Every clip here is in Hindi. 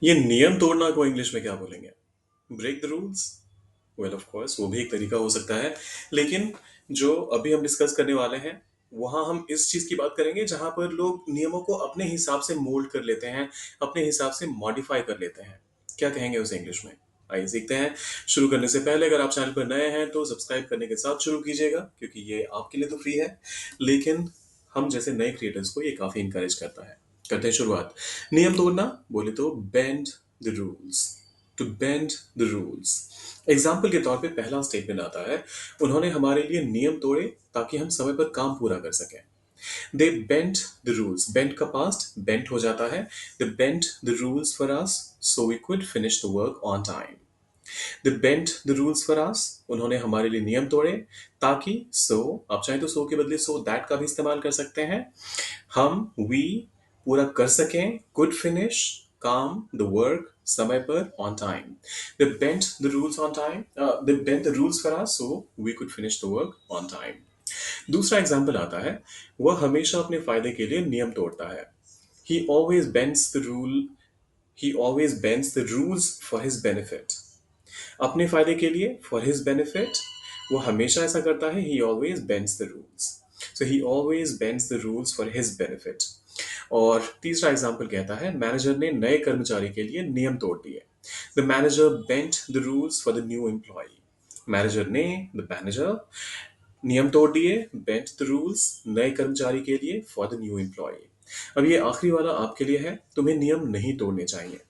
ये नियम तोड़ना को इंग्लिश में क्या बोलेंगे? Break the rules? Well of course वो भी एक तरीका हो सकता है, लेकिन जो अभी हम डिस्कस करने वाले हैं वहां हम इस चीज की बात करेंगे जहां पर लोग नियमों को अपने हिसाब से मोल्ड कर लेते हैं, अपने हिसाब से मॉडिफाई कर लेते हैं। क्या कहेंगे उसे इंग्लिश में? आइए सीखते हैं। शुरू करने से पहले अगर आप चैनल पर नए हैं तो सब्सक्राइब करने के साथ शुरू कीजिएगा, क्योंकि ये आपके लिए तो फ्री है, लेकिन हम जैसे नए क्रिएटर्स को ये काफी इंकरेज करता है। करते हैं शुरुआत। नियम तोड़ना बोले तो bend the rules, to bend the rules. Example के तौर पे पहला स्टेटमेंट आता है, उन्होंने हमारे लिए नियम तोड़े ताकि हम समय पर काम पूरा कर सकें। They bent the rules, bent का पास्ट बेंट हो जाता है। They bent the rules for us so we could finish the work on time. They bent the rules for us, उन्होंने हमारे लिए नियम तोड़े ताकि, सो आप चाहें तो सो के बदले सो दैट का भी इस्तेमाल कर सकते हैं, हम वी पूरा कर सकें, कुड फिनिश काम द वर्क समय पर on time. They bent the rules on time, they bent the rules for us so we could finish the work on time. दूसरा एग्जाम्पल आता है, वह हमेशा अपने फायदे के लिए नियम तोड़ता है। He always bends the rule, he always bends the rules for his benefit. अपने फायदे के लिए, फॉर हिज बेनिफिट, वो हमेशा ऐसा करता है। He always bends the rules, so he always bends the rules for his benefit. और तीसरा एग्जाम्पल कहता है, मैनेजर ने नए कर्मचारी के लिए नियम तोड़ दिए। The manager bent the rules for the new employ. Manager ने, द मैनेजर, नियम तोड़ दिए, बेंट द रूल्स, नए कर्मचारी के लिए, फॉर द न्यू एम्प्लॉय। अब ये आखिरी वाला आपके लिए है, तुम्हें नियम नहीं तोड़ने चाहिए।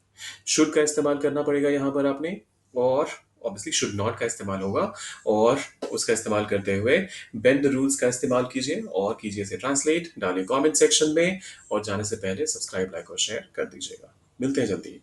शुड का इस्तेमाल करना पड़ेगा यहाँ पर आपने, और ऑब्वियसली शुड नॉट का इस्तेमाल होगा, और उसका इस्तेमाल करते हुए बेंड द रूल्स का इस्तेमाल कीजिए और कीजिए इसे ट्रांसलेट, डालिए कमेंट सेक्शन में, और जाने से पहले सब्सक्राइब, लाइक और शेयर कर दीजिएगा। मिलते हैं जल्दी।